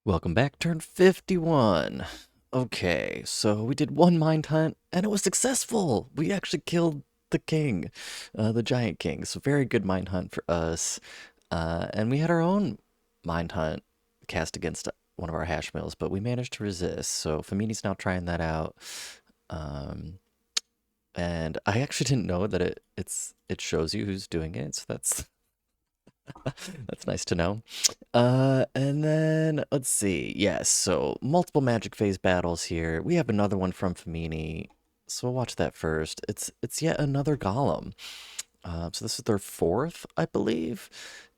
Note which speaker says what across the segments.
Speaker 1: Welcome back, turn 51. Okay, so we did one mind hunt and it was successful. We actually killed the king, the giant king. So very good mind hunt for us. And we had our own mind hunt cast against one of our hash mills, but we managed to resist. So Famini's now trying that out. Um, and I actually didn't know that it shows you who's doing it. So that's nice to know. And then let's see. Yes, so multiple magic phase battles here. We have another one from Famini, so we'll watch that first. It's yet another Golem. So this is their fourth, I believe,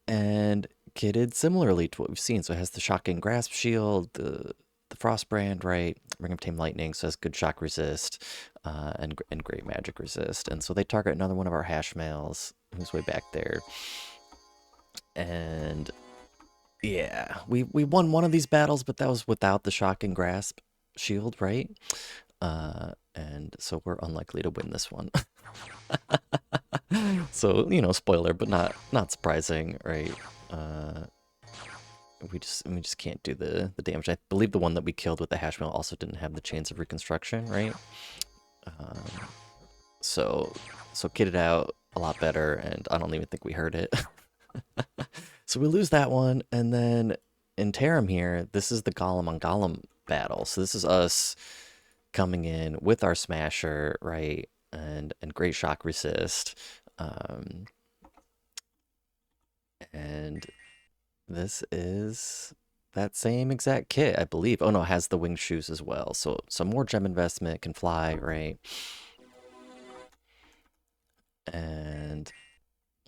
Speaker 1: and kitted similarly to what we've seen. So it has the shocking grasp shield, the frostbrand, right? Ring of Tame Lightning, so it has good shock resist, and great magic resist. And so they target another one of our hash males who's way back there. And yeah, we won one of these battles, but that was without the shocking grasp shield, right? And so we're unlikely to win this one. So, spoiler, but not surprising, right? Uh, we just can't do the damage. I believe the one that we killed with the hash mail also didn't have the chains of reconstruction, right? Um, so kitted out a lot better, and I don't even think we heard it. So we lose that one, and then in Tarim here, this is the Golem on Golem battle. So this is us coming in with our Smasher, right, and great shock resist, and this is that same exact kit, I believe. Oh no, it has the winged shoes as well. So some more gem investment, can fly, right, and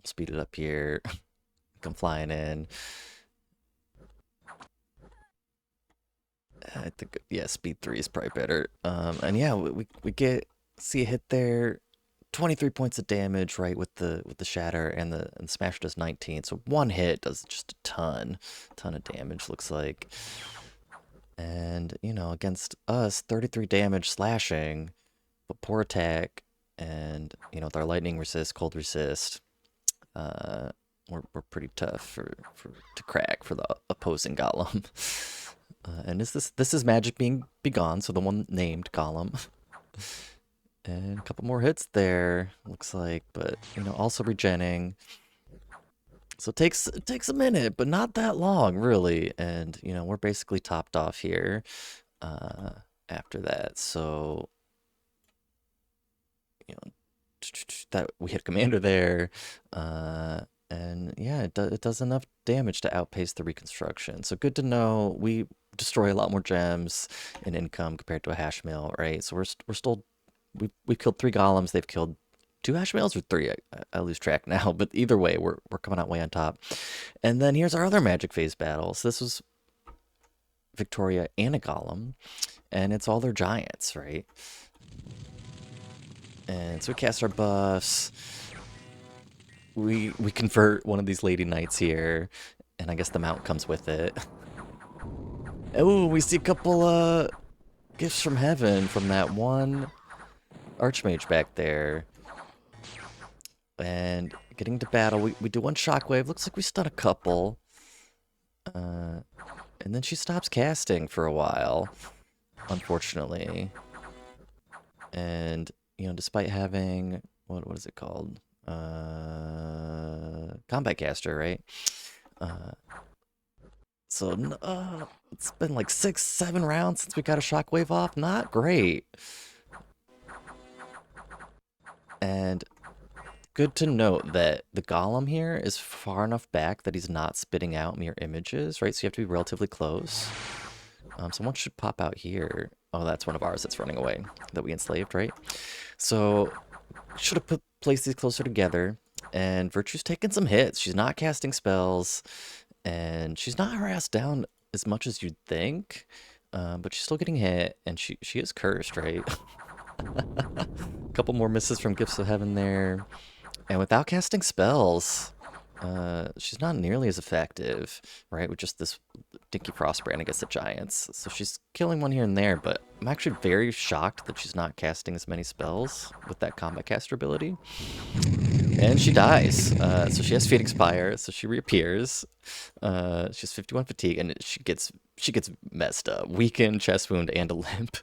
Speaker 1: speed it up here. Come flying in. I think, yeah, speed 3 is probably better. And yeah, we see a hit there. 23 points of damage, right, with the shatter, and the smash does 19. So one hit does just a ton of damage, looks like. And against us, 33 damage slashing, but poor attack, and with our lightning resist, cold resist, we're pretty tough to crack for the opposing Golem. And this is magic being begone, so the one named Golem. And a couple more hits there, looks like, but also regenning. So it takes a minute, but not that long, really. And we're basically topped off here after that. So that we hit commander there. And yeah, it does enough damage to outpace the reconstruction. So good to know. We destroy a lot more gems and income compared to a hash mill, right? So we're still we killed 3 golems. They've killed 2 hash mills or 3. I lose track now, but either way, we're coming out way on top. And then here's our other magic phase battle. So this was Victoria and a golem, and it's all their giants, right? And so we cast our buffs. We convert one of these lady knights here, and I guess the mount comes with it. Oh, we see a couple gifts from heaven from that one archmage back there. And getting to battle, we do one shockwave. Looks like we stun a couple. And then she stops casting for a while, unfortunately. And despite having what is it called? Combat caster, right? So it's been like 6-7 rounds since we got a shockwave off. Not great. And good to note that the golem here is far enough back that he's not spitting out mirror images, right? So you have to be relatively close. Someone should pop out here. Oh, that's one of ours that's running away that we enslaved, right? So should have placed these closer together. And Virtue's taking some hits. She's not casting spells, and she's not harassed down as much as you'd think. But she's still getting hit, and she is cursed, right? A couple more misses from Gifts of Heaven there. And without casting spells, she's not nearly as effective, right? With just this Dinky Frostbrand against the Giants. So she's killing one here and there, but I'm actually very shocked that she's not casting as many spells with that combat caster ability. And she dies. So she has Phoenix Fire, so she reappears. She has 51 fatigue, and she gets messed up. Weakened, chest wound, and a limp.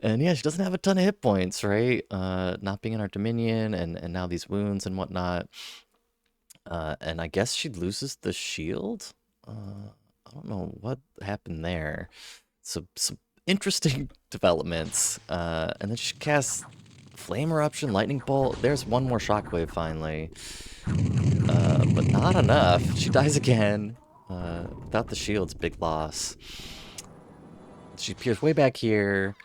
Speaker 1: And yeah, she doesn't have a ton of hit points, right? Not being in our Dominion, and now these wounds and whatnot. And I guess she loses the shield? I don't know what happened there. Some interesting developments. And then she casts Flame Eruption, Lightning Bolt. There's one more Shockwave finally. But not enough. She dies again. Without the shield's big loss. She appears way back here.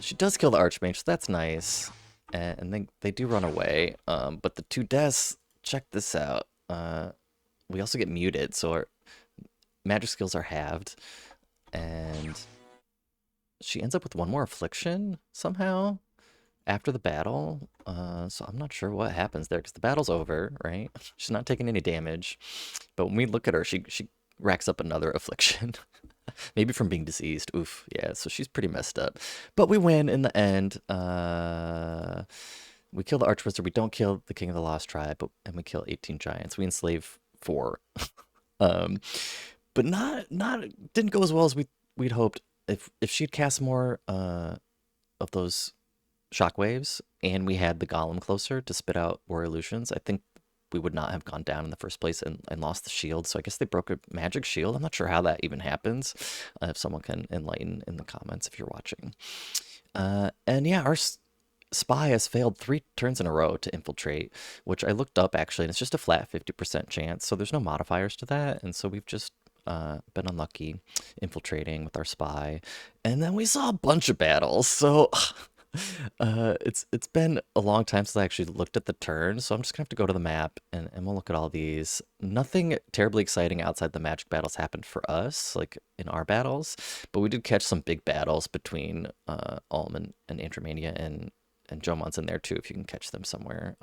Speaker 1: She does kill the Archmage, so that's nice. And then they do run away. But the two deaths, check this out. We also get muted, so our magic skills are halved. And she ends up with one more affliction somehow after the battle. So I'm not sure what happens there because the battle's over, right? She's not taking any damage. But when we look at her, she racks up another affliction. Maybe from being diseased. Oof. Yeah, so she's pretty messed up. But we win in the end. We kill the Archwizard. We don't kill the King of the Lost Tribe, and we kill 18 giants. We enslave 4. um, but not didn't go as well as we'd hoped. If she'd cast more of those shockwaves, and we had the Golem closer to spit out War Illusions, I think we would not have gone down in the first place and lost the shield. So I guess they broke a magic shield. I'm not sure how that even happens. If someone can enlighten in the comments if you're watching. And yeah, our spy has failed 3 turns in a row to infiltrate, which I looked up actually, and it's just a flat 50% chance. So there's no modifiers to that. And so we've just been unlucky infiltrating with our spy. And then we saw a bunch of battles. So it's been a long time since I actually looked at the turn, so I'm just gonna have to go to the map and we'll look at all these. Nothing terribly exciting outside the magic battles happened for us, like in our battles, but we did catch some big battles between Ulm and Andromania and Jomon's in there too, if you can catch them somewhere.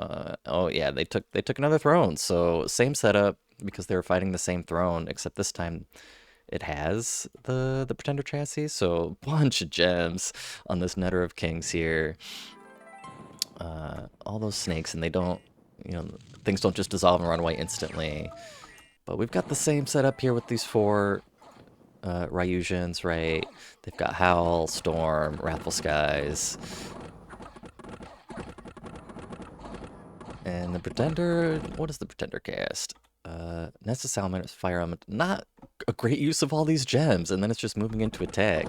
Speaker 1: Oh yeah, they took another throne, so same setup because they were fighting the same throne, except this time it has the Pretender chassis, so bunch of gems on this Netter of Kings here. All those snakes, and they don't, things don't just dissolve and run away instantly. But we've got the same setup here with these 4 Ryusians, right? They've got Howl, Storm, Wrathful Skies. And the Pretender, what does the Pretender cast? Nest of Salamanders, Fire Element, not a great use of all these gems, and then it's just moving into attack.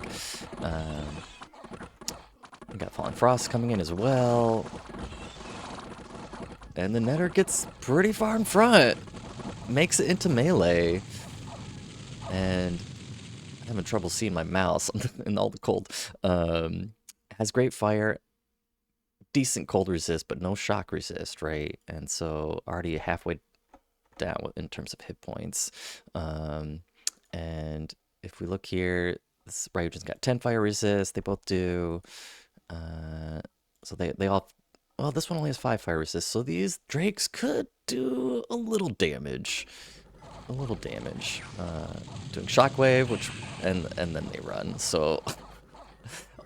Speaker 1: We got Fallen Frost coming in as well. And the Netter gets pretty far in front. Makes it into melee. And I'm having trouble seeing my mouse in all the cold. Has great fire, decent cold resist, but no shock resist, right? And so already halfway down in terms of hit points. And if we look here, this Ryujin's got 10 fire resist. They both do. So they all, well, this one only has 5 fire resist. So these Drakes could do a little damage. Doing Shockwave, and then they run. So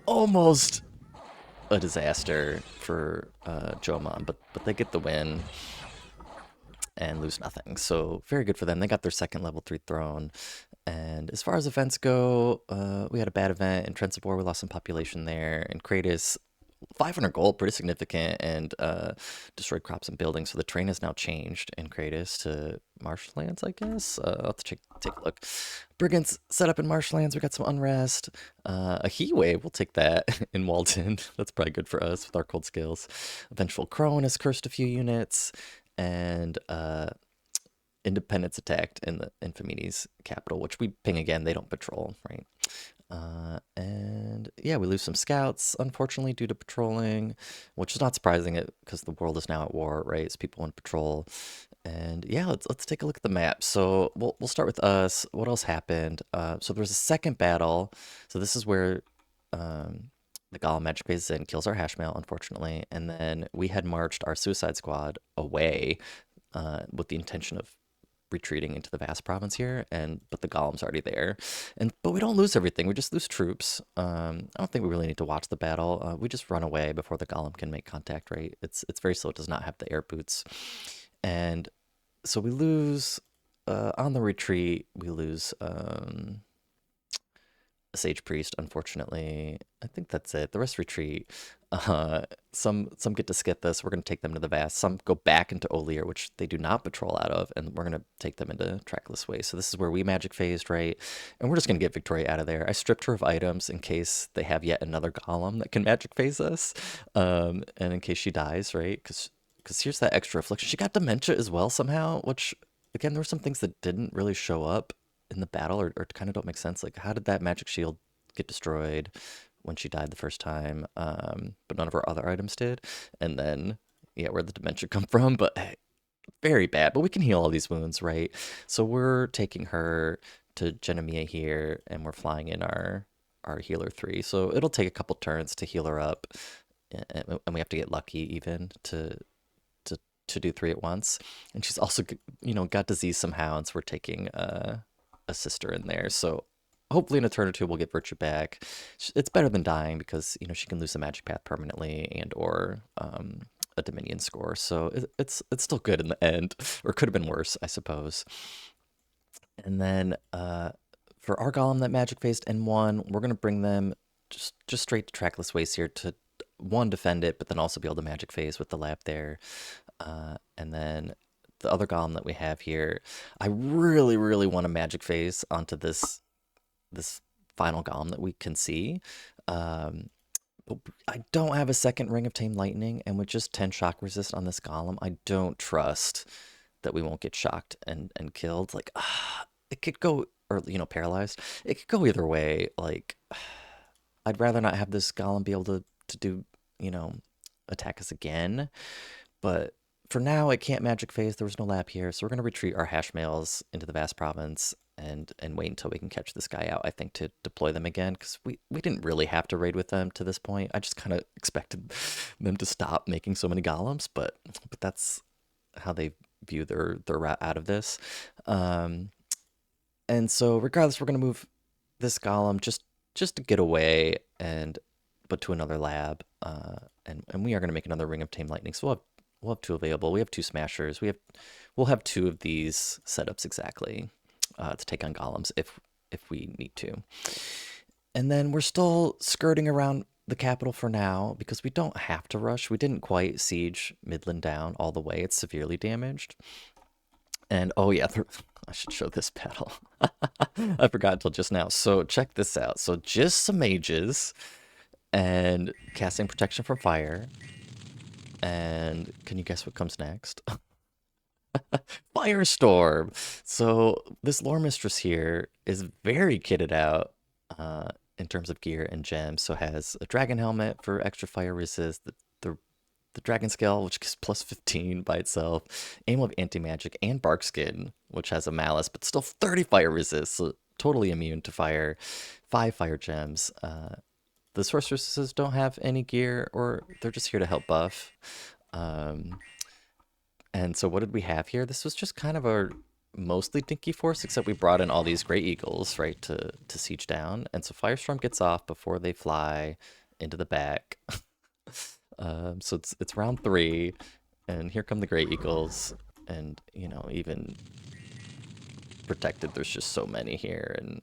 Speaker 1: almost a disaster for Jomon, but they get the win and lose nothing. So very good for them. They got their second level 3 throne. And as far as events go, we had a bad event in Trensibor. We lost some population there. And Kratos, 500 gold, pretty significant, and destroyed crops and buildings. So the terrain has now changed in Kratos to marshlands, I guess. I'll have to take a look. Brigands set up in marshlands. We got some unrest. A heat wave, we'll take that in Walton. That's probably good for us with our cold skills. Vengeful Crone has cursed a few units. And Independence attacked in the Infamini's capital, which we ping again. They don't patrol, right? And yeah, we lose some scouts, unfortunately, due to patrolling, which is not surprising because the world is now at war, right? It's people in patrol. And yeah, let's take a look at the map. So we'll start with us. What else happened? So there was a second battle. So this is where the Golem magic phase in, kills our Hashmail, unfortunately, and then we had marched our Suicide Squad away with the intention of retreating into the vast province here, but the golem's already there, but we don't lose everything. We just lose troops. I don't think we really need to watch the battle. We just run away before the golem can make contact. Right? It's very slow. It does not have the air boots, and so we lose on the retreat. We lose a sage priest, unfortunately. I think that's it. The rest retreat. Some get to skip this. We're gonna take them to the vast. Some go back into Olear, which they do not patrol out of, and we're gonna take them into trackless ways. So this is where we magic phased, right? And we're just gonna get Victoria out of there. I stripped her of items in case they have yet another golem that can magic phase us, and in case she dies, right? Because here's that extra affliction. She got dementia as well somehow, which again there were some things that didn't really show up in the battle or kind of don't make sense. Like, how did that magic shield get destroyed when she died the first time? But none of her other items did. And then, yeah, where'd the dementia come from? But hey, very bad. But we can heal all these wounds, right? So we're taking her to Genemia here, and we're flying in our healer 3. So it'll take a couple turns to heal her up, and we have to get lucky even to do 3 at once. And she's also, got disease somehow, and so we're taking a sister in there. So hopefully in a turn or two we'll get virtue back. It's better than dying because she can lose a magic path permanently and or a dominion score. So it's still good in the end, or could have been worse, I suppose. And then for our golem that magic phased N1, we're gonna bring them just straight to trackless waste here to one, defend it, but then also be able to magic phase with the lab there. And then the other golem that we have here, I really, really want to magic phase onto this final golem that we can see. But I don't have a second Ring of Tame Lightning, and with just 10 shock resist on this golem, I don't trust that we won't get shocked and killed. Like, it could go, or paralyzed. It could go either way. Like, I'd rather not have this golem be able to do, attack us again. But for now, it can't magic phase. There was no lab here, so we're going to retreat our hash males into the vast province and wait until we can catch this guy out, I think, to deploy them again, because we didn't really have to raid with them to this point. I just kind of expected them to stop making so many golems, but that's how they view their route out of this. And so regardless, we're going to move this golem just to get away, but to another lab, and we are going to make another Ring of Tame Lightning, so we'll have 2 available. We have 2 smashers. We'll have 2 of these setups exactly to take on golems if we need to. And then we're still skirting around the capital for now because we don't have to rush. We didn't quite siege Midland down all the way. It's severely damaged. And oh yeah, I should show this battle. I forgot until just now. So check this out. So just some mages and casting protection from fire. And can you guess what comes next? Firestorm. So this lore mistress here is very kitted out in terms of gear and gems. So has a dragon helmet for extra fire resist, the dragon scale, which gives plus 15 by itself, aim of anti-magic, and bark skin, which has a malice, but still 30 fire resist, so totally immune to fire, 5 fire gems. The sorceresses don't have any gear, or they're just here to help buff. And so what did we have here? This was just kind of a mostly dinky force, except we brought in all these Grey Eagles, right, to siege down. And so Firestorm gets off before they fly into the back. So it's round 3, and here come the Grey Eagles, and even protected, there's just so many here, and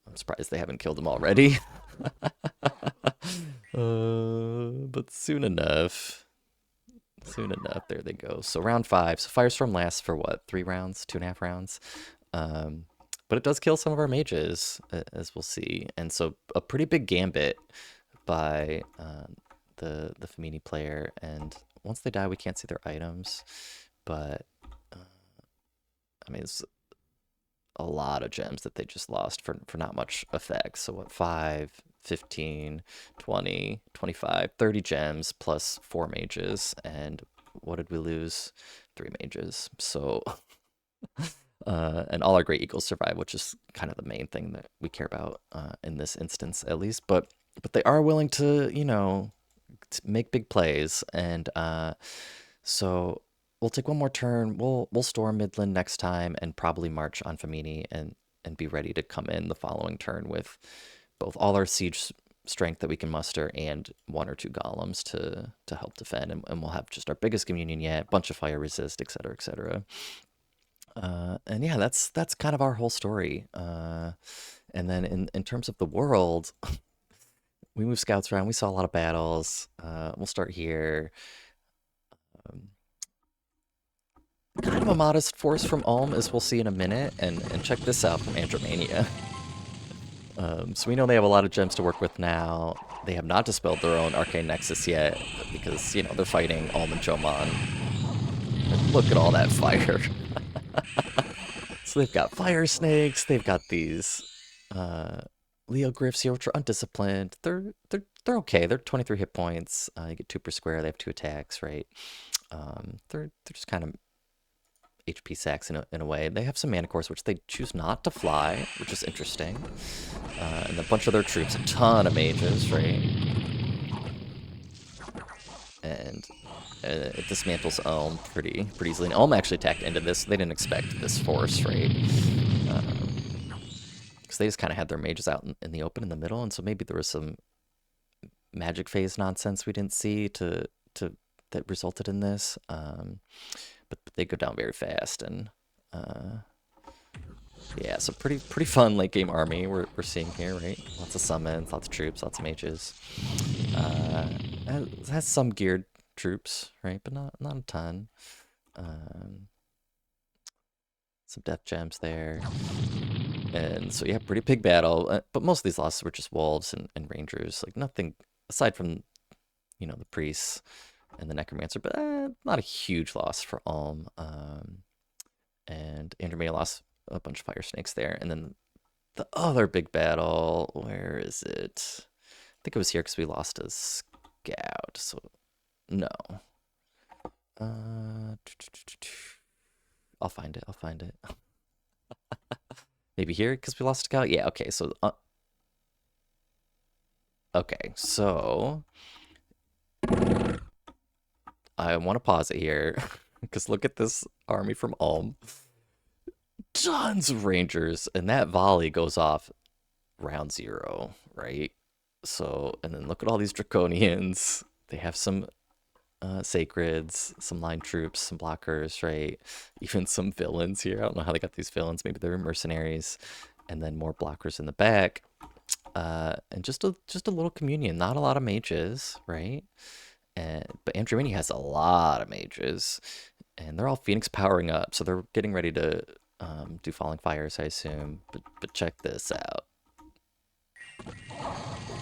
Speaker 1: I'm surprised they haven't killed them already. But soon enough, there they go. So round 5. So Firestorm lasts for what, 3 rounds, 2.5 rounds. But it does kill some of our mages, as we'll see, and so a pretty big gambit by the Femini player, and once they die we can't see their items, but I mean it's a lot of gems that they just lost for not much effect. So what, 5, 15, 20, 25, 30 gems plus 4 mages, and what did we lose? 3 mages. So and all our Great Eagles survive, which is kind of the main thing that we care about in this instance, at least. But they are willing to, to make big plays, and so we'll take one more turn. We'll storm Midland next time and probably march on Famini and be ready to come in the following turn with both all our siege strength that we can muster and one or two golems to help defend, and we'll have just our biggest communion yet, bunch of fire resist, etc., etc. And yeah, that's kind of our whole story. And then in terms of the world, we moved scouts around. We saw a lot of battles. We'll start here. Um, Kind of a modest force from Ulm, as we'll see in a minute. And check this out from Andromania. So we know they have a lot of gems to work with now. They have not dispelled their own Arcane Nexus yet, because, you know, they're fighting Ulm and Jomon. And look at all that fire. So they've got fire snakes, they've got these Leo Gryphs here, which are undisciplined. They're okay. They're 23 hit points. You get 2 per square. They have 2 attacks, right? They're just kind of HP sacks in a way. They have some mana cores, which they choose not to fly, which is interesting. And a bunch of their troops, a ton of mages, right? And it dismantles Ulm pretty easily. And Ulm actually attacked into this. They didn't expect this force, right? Because they just kind of had their mages out in the open in the middle, and so maybe there was some magic phase nonsense we didn't see that resulted in this. But they go down very fast, and yeah, so pretty fun late game army we're seeing here, right? Lots of summons, lots of troops, lots of mages. It has some geared troops, right? But not a ton. Some death gems there. And so yeah, pretty big battle. But most of these losses were just wolves and rangers. Like nothing aside from, you know, the priests and the necromancer, but not a huge loss for Ulm. And Andromeda lost a bunch of fire snakes there. And then the other big battle, where is it? I think it was here because we lost a scout. So no. I'll find it. Maybe here because we lost a scout. Yeah. Okay. So okay. So I want to pause it here because look at this army from Ulm. Tons of rangers, and that volley goes off round 0, right? So, and then look at all these draconians. They have some sacreds, some line troops, some blockers, right? Even some villains here. I don't know how they got these villains. Maybe they're mercenaries, and then more blockers in the back. And just a little communion. Not a lot of mages, right? But Andromeda has a lot of mages, and they're all Phoenix powering up, so they're getting ready to do Falling Fires, I assume. But check this out.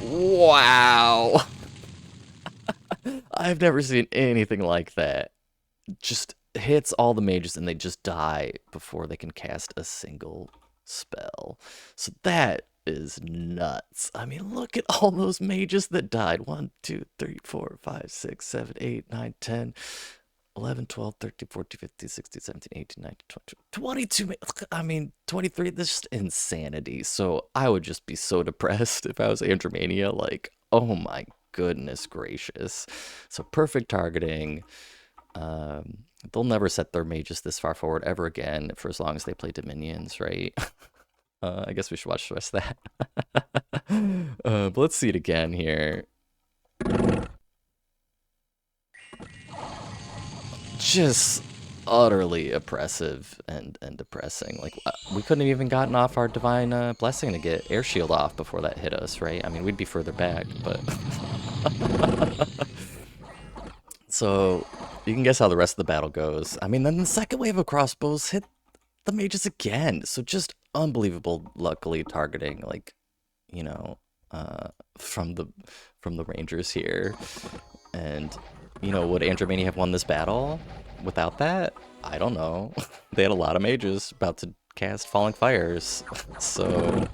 Speaker 1: Wow! I've never seen anything like that. Just hits all the mages and they just die before they can cast a single spell. So that is nuts. I mean, look at all those mages that died. 1, 2, 3, 4, 5, 6, 7, 8, 9, 10, 11, 12, 13, 14, 15, 16, 17, 18, 19, 20, 22. I mean, 23. This is just insanity. So I would just be so depressed if I was Andromania. Like, oh my goodness gracious. So perfect targeting. They'll never set their mages this far forward ever again for as long as they play Dominions, right? I guess we should watch the rest of that. But let's see it again here. Just utterly oppressive and depressing. Like, we couldn't have even gotten off our divine blessing to get air shield off before that hit us, right? I mean, we'd be further back, but so you can guess how the rest of the battle goes. I mean, then the second wave of crossbows hit the mages again. So just unbelievable, luckily targeting, like, you know, from the rangers here. And you know, would Andromeda have won this battle without that? I don't know. They had a lot of mages about to cast Falling Fires. So,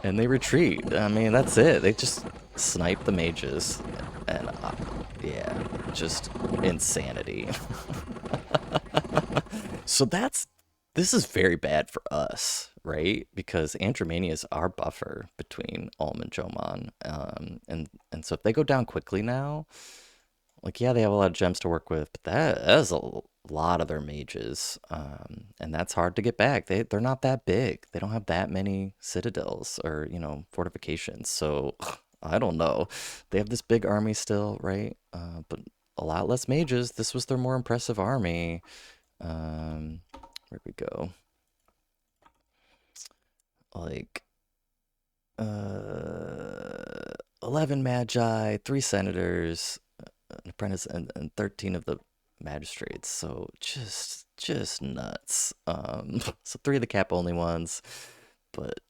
Speaker 1: and they retreat. I mean, that's it. They just snipe the mages. And yeah, just insanity. So this is very bad for us, right? Because Andromeda is our buffer between Ulm and Jomon. And so if they go down quickly now, like, yeah, they have a lot of gems to work with, but that is a lot of their mages, and that's hard to get back. They're not that big. They don't have that many citadels or fortifications. So I don't know. They have this big army still, right? But a lot less mages. This was their more impressive army. Where'd we go? Like, 11 magi, 3 senators, an apprentice, and 13 of the magistrates. So just nuts. So 3 of the cap only ones, but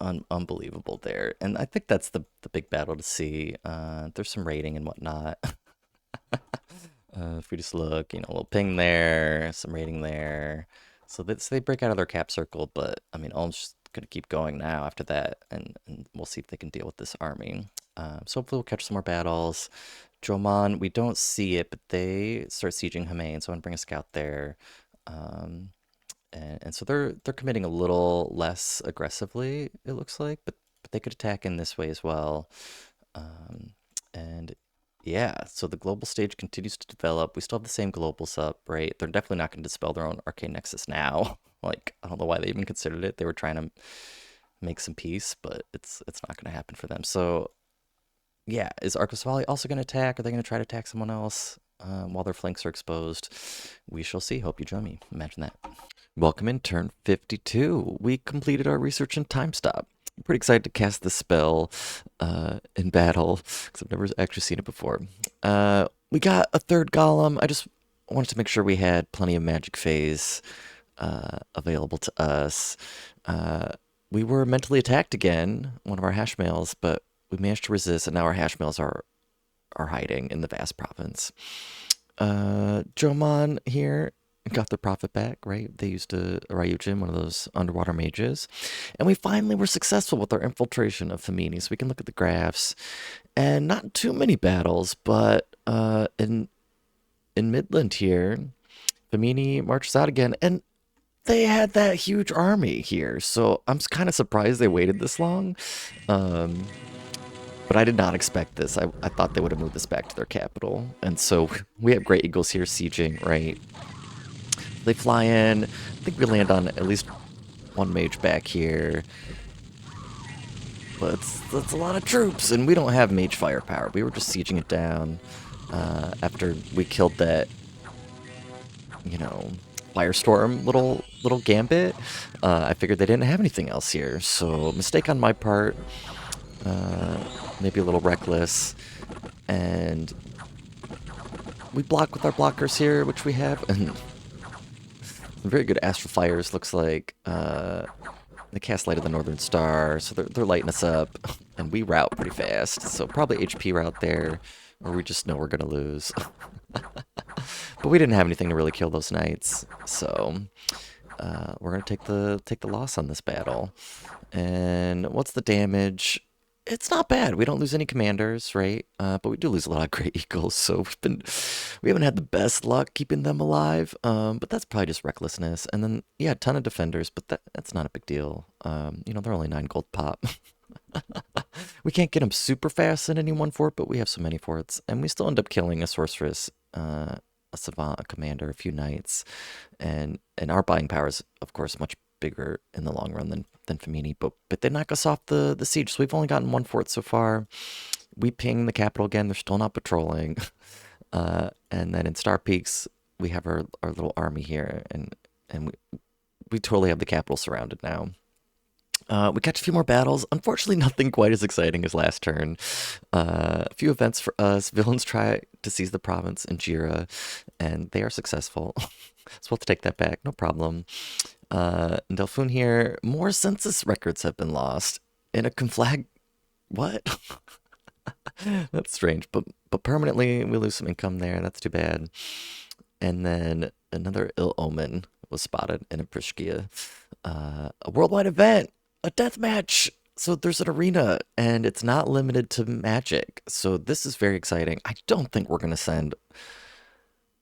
Speaker 1: unbelievable there. And I think that's the big battle to see. There's some rating and whatnot. If we just look, a little ping there, some rating there. So they break out of their cap circle, but I mean, Ulm's just gonna keep going now after that, and we'll see if they can deal with this army. So hopefully we'll catch some more battles. Jomon, we don't see it, but they start sieging Hamain, so I'm gonna bring a scout there. Um, and so they're committing a little less aggressively, it looks like, but they could attack in this way as well. Um, and yeah, so the global stage continues to develop. We still have the same globals up, right? They're definitely not going to dispel their own arcane nexus now. Like, I don't know why they even considered it. They were trying to make some peace, but it's not going to happen for them. So yeah, is Arcos Valley also going to attack? Are they going to try to attack someone else while their flanks are exposed? We shall see. Hope you join me. Imagine that. Welcome in turn 52. We completed our research in time stop. I'm pretty excited to cast the spell in battle because I've never actually seen it before. We got a third golem. I just wanted to make sure we had plenty of magic phase available to us. We were mentally attacked again, one of our hash males, but we managed to resist, and now our hash males are hiding in the vast province. Jomon here got their profit back, right? They used a Ryujin, one of those underwater mages. And we finally were successful with our infiltration of Femini. So we can look at the graphs. And not too many battles, but in Midland here, Femini marches out again. And they had that huge army here. So I'm kind of surprised they waited this long. But I did not expect this. I thought they would have moved this back to their capital. And so we have Great Eagles here sieging, right? They fly in. I think we land on at least one mage back here. But that's a lot of troops, and we don't have mage firepower. We were just sieging it down after we killed that, Firestorm little gambit. I figured they didn't have anything else here, so mistake on my part. Maybe a little reckless, and we block with our blockers here, which we have, and very good astral fires. Looks like they cast Light of the Northern Star, so they're lighting us up, and we route pretty fast. So probably HP route there, or we just know we're gonna lose. But we didn't have anything to really kill those knights, so we're gonna take the loss on this battle. And what's the damage? It's not bad. We don't lose any commanders, right? But we do lose a lot of Great Eagles, so we haven't had the best luck keeping them alive. But that's probably just recklessness. And then yeah, a ton of defenders, but that's not a big deal. They're only 9 gold pop. We can't get them super fast in any one fort, but we have so many forts, and we still end up killing a sorceress, a savant, a commander, a few knights, and our buying power is of course much bigger in the long run than Femini, but they knock us off the siege. So we've only gotten 1 fort so far. We ping the capital again. They're still not patrolling. And then in Star Peaks, we have our little army here, and we totally have the capital surrounded now. We catch a few more battles. Unfortunately, nothing quite as exciting as last turn. A few events for us. Villains try to seize the province in Jira, and they are successful. So we'll have to take that back. No problem. In Delphine here, more census records have been lost. In a conflag... What? That's strange. But permanently, we lose some income there. That's too bad. And then another ill omen was spotted in Aprishkia. A worldwide event! A death match! So there's an arena, and it's not limited to magic. So this is very exciting. I don't think we're going to send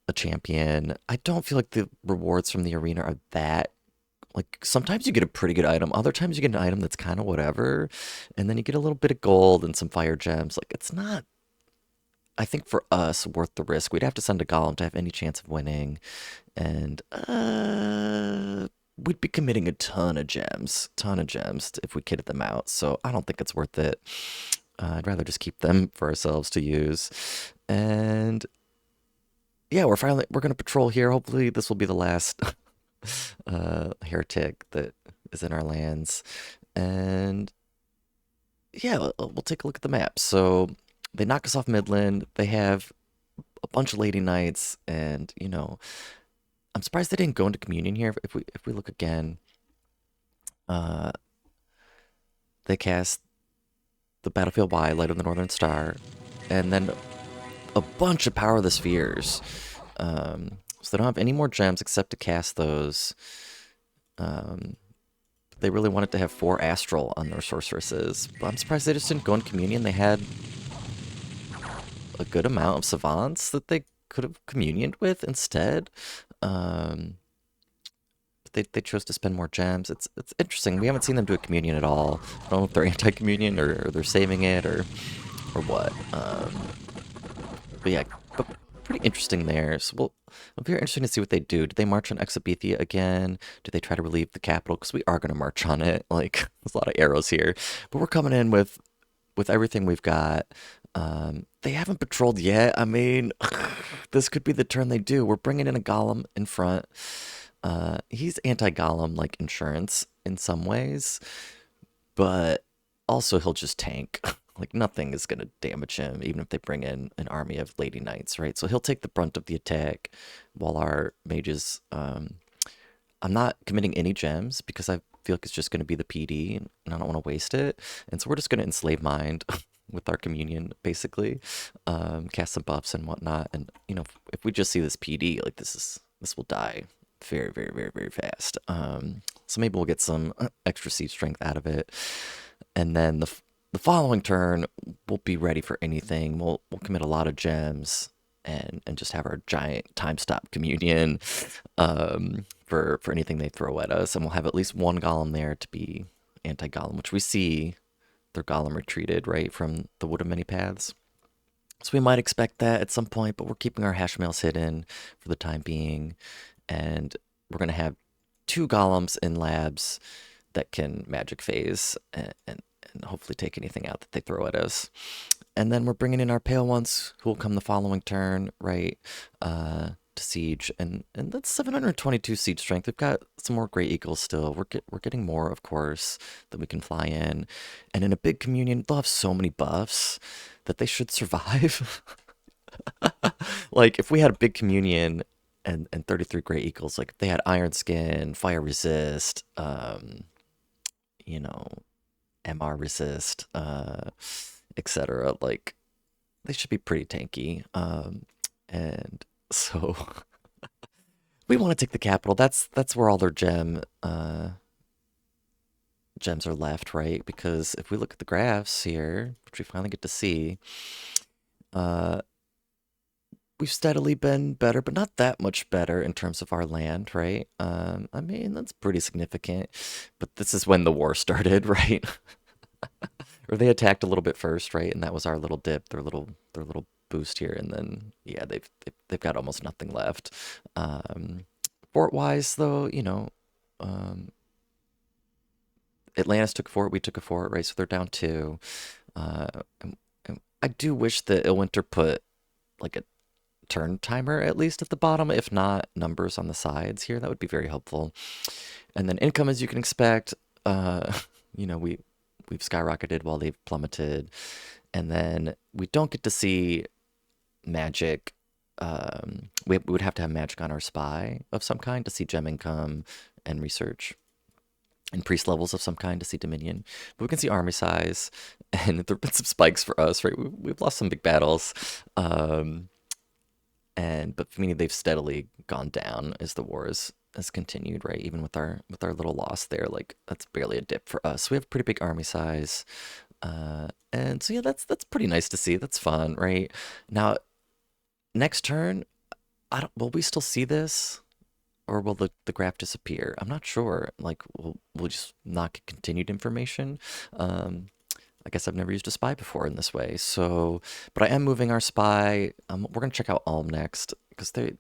Speaker 1: a champion. I don't feel like the rewards from the arena are that... Like, sometimes you get a pretty good item. Other times you get an item that's kind of whatever. And then you get a little bit of gold and some fire gems. Like, it's not I think for us, worth the risk. We'd have to send a Golem to have any chance of winning, and we'd be committing a ton of gems if we kitted them out. So I don't think it's worth it. I'd rather just keep them for ourselves to use. And yeah, we're gonna patrol here. Hopefully, this will be the last heretic that is in our lands. And yeah, we'll take a look at the map. So they knock us off Midland. They have a bunch of Lady Knights, and I'm surprised they didn't go into communion here. If we look again, uh, they cast the Battlefield Y, Light of the Northern Star, and then a bunch of Power of the Spheres. So they don't have any more gems except to cast those. They really wanted to have 4 Astral on their sorceresses, but I'm surprised they just didn't go in communion. They had a good amount of savants that they could have communioned with instead. They chose to spend more gems. It's interesting. We haven't seen them do a communion at all. I don't know if they're anti-communion or they're saving it or what. But yeah, but pretty interesting there. So it'll be very interesting to see what they do. Do they march on Exabethia again? Do they try to relieve the capital? Because we are going to march on it. Like, there's a lot of arrows here. But we're coming in with everything we've got. They haven't patrolled yet. I mean, this could be the turn they do. We're bringing in a Golem in front. He's anti-Golem, like insurance in some ways, but also he'll just tank. Like nothing is going to damage him, even if they bring in an army of Lady Knights, right? So he'll take the brunt of the attack while our mages, I'm not committing any gems because I feel like it's just going to be the PD and I don't want to waste it. And so we're just going to enslave mind with our communion, basically, cast some buffs and whatnot. And, if we just see this PD, like this will die very, very, very, very fast. So maybe we'll get some extra siege strength out of it. And then the following turn, we'll be ready for anything. We'll commit a lot of gems and just have our giant time stop communion for anything they throw at us. And we'll have at least one Golem there to be anti-Golem, which we see their Golem retreated, right, from the Wood of Many Paths. So we might expect that at some point, but we're keeping our hash mails hidden for the time being. And we're going to have 2 Golems in labs that can magic phase and hopefully take anything out that they throw at us. And then we're bringing in our Pale Ones, who will come the following turn, right, to siege. And that's 722 siege strength. We've got some more Grey Eagles still. We're getting more, of course, that we can fly in. And in a big communion, they'll have so many buffs that they should survive. Like, if we had a big communion and 33 Grey Eagles, like, if they had Iron Skin, Fire Resist, MR resist, etc. Like, they should be pretty tanky. And so we want to take the capital. That's where all their gems are left, right? Because if we look at the graphs here, which we finally get to see, we've steadily been better, but not that much better in terms of our land, right? I mean, that's pretty significant. But this is when the war started, right? Or they attacked a little bit first, right? And that was our little dip, their little boost here, and then yeah, they've got almost nothing left. Fort wise, though, Atlantis took a fort, we took a fort, right? So they're down 2. And I do wish that Ilwinter put like a turn timer at least at the bottom, if not numbers on the sides here. That would be very helpful. And then income, as you can expect, we've skyrocketed while they've plummeted. And then we don't get to see magic. We would have to have magic on our spy of some kind to see gem income and research, and priest levels of some kind to see dominion. But we can see army size, and there have been some spikes for us, right? We've lost some big battles. But for me, they've steadily gone down as the war has continued, right? Even with our little loss there, like, that's barely a dip for us. We have pretty big army size, and so yeah, that's pretty nice to see. That's fun, right? Now, next turn, will we still see this, or will the graph disappear? I'm not sure. Like, we'll just not get continued information. I guess I've never used a spy before in this way. So, but I am moving our spy. We're gonna check out Ulm next because they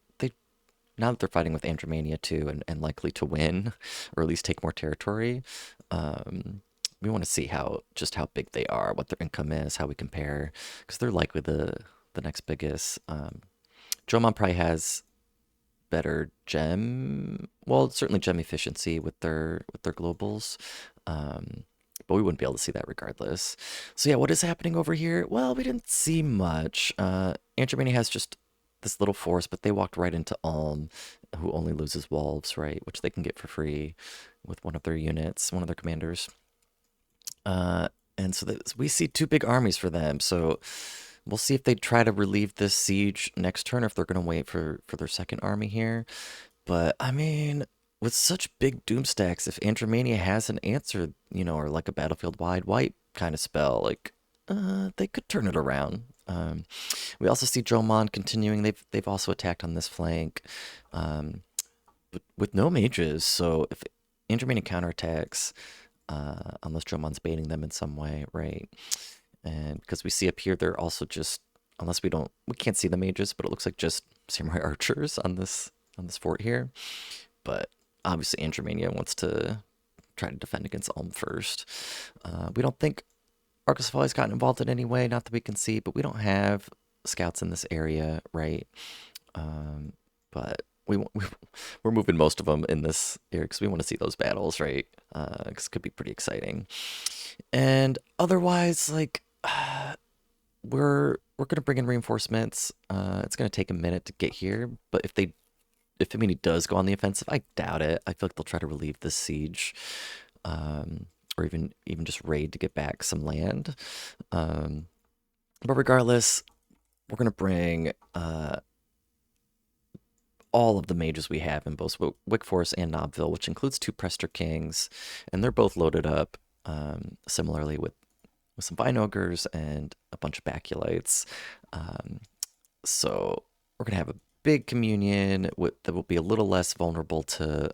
Speaker 1: now that they're fighting with Andromania too and likely to win, or at least take more territory. Um, we want to see how just how big they are, what their income is, how we compare, because they're likely the next biggest. Jomon probably has better gem, well, certainly gem efficiency with their globals. Um, but we wouldn't be able to see that regardless. So yeah, what is happening over here? Well, we didn't see much. Andromeda has just this little force, but they walked right into Ulm, who only loses wolves, right? Which they can get for free with one of their units, one of their commanders. Uh, and so we see two big armies for them. So we'll see if they try to relieve this siege next turn or if they're going to wait for their second army here. But I mean, with such big doom stacks, if Andromania has an answer, or like a battlefield wide wipe kind of spell, like they could turn it around. We also see Jomon continuing. They've also attacked on this flank, but with no mages. So if Andromania counterattacks, unless Jomon's baiting them in some way, right? And because we see up here, they're also just unless we can't see the mages, but it looks like just samurai archers on this fort here. But obviously, Andromania wants to try to defend against Ulm first. We don't think Arcus Folly's gotten involved in any way, not that we can see, but we don't have scouts in this area, right? But we're moving most of them in this area because we want to see those battles, right? Because it could be pretty exciting. And otherwise, like we're gonna bring in reinforcements. It's gonna take a minute to get here, but if Femini does go on the offensive, I doubt it. I feel like they'll try to relieve this siege, or even just raid to get back some land. But regardless, we're gonna bring all of the mages we have in both Wickforce and Knobville, which includes two Prester Kings, and they're both loaded up similarly with some Vine Ogres and a bunch of Baculites. So we're gonna have a big communion that will be a little less vulnerable to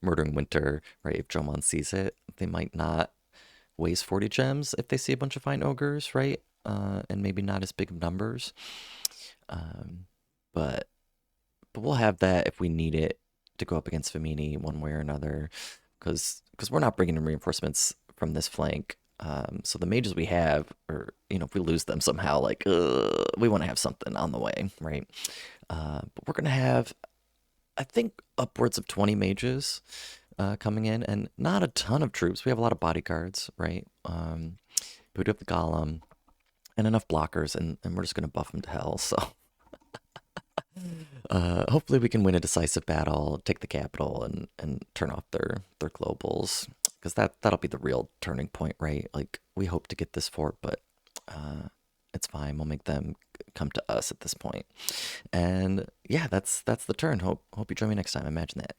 Speaker 1: Murdering Winter, right? If Jomon sees it, they might not waste 40 gems if they see a bunch of Vine Ogres, right? And maybe not as big of numbers. But we'll have that if we need it to go up against Femini one way or another, because we're not bringing in reinforcements from this flank. So the mages we have, or if we lose them somehow, like we want to have something on the way, right? But we're gonna have, I think, upwards of 20 mages coming in, and not a ton of troops. We have a lot of bodyguards, right? But we do have the Golem and enough blockers, and we're just gonna buff them to hell. So hopefully we can win a decisive battle, take the capital, and turn off their globals, because that'll be the real turning point, right? Like, we hope to get this fort, but it's fine. We'll make them come to us at this point. And yeah, that's the turn. Hope you join me next time. Imagine that.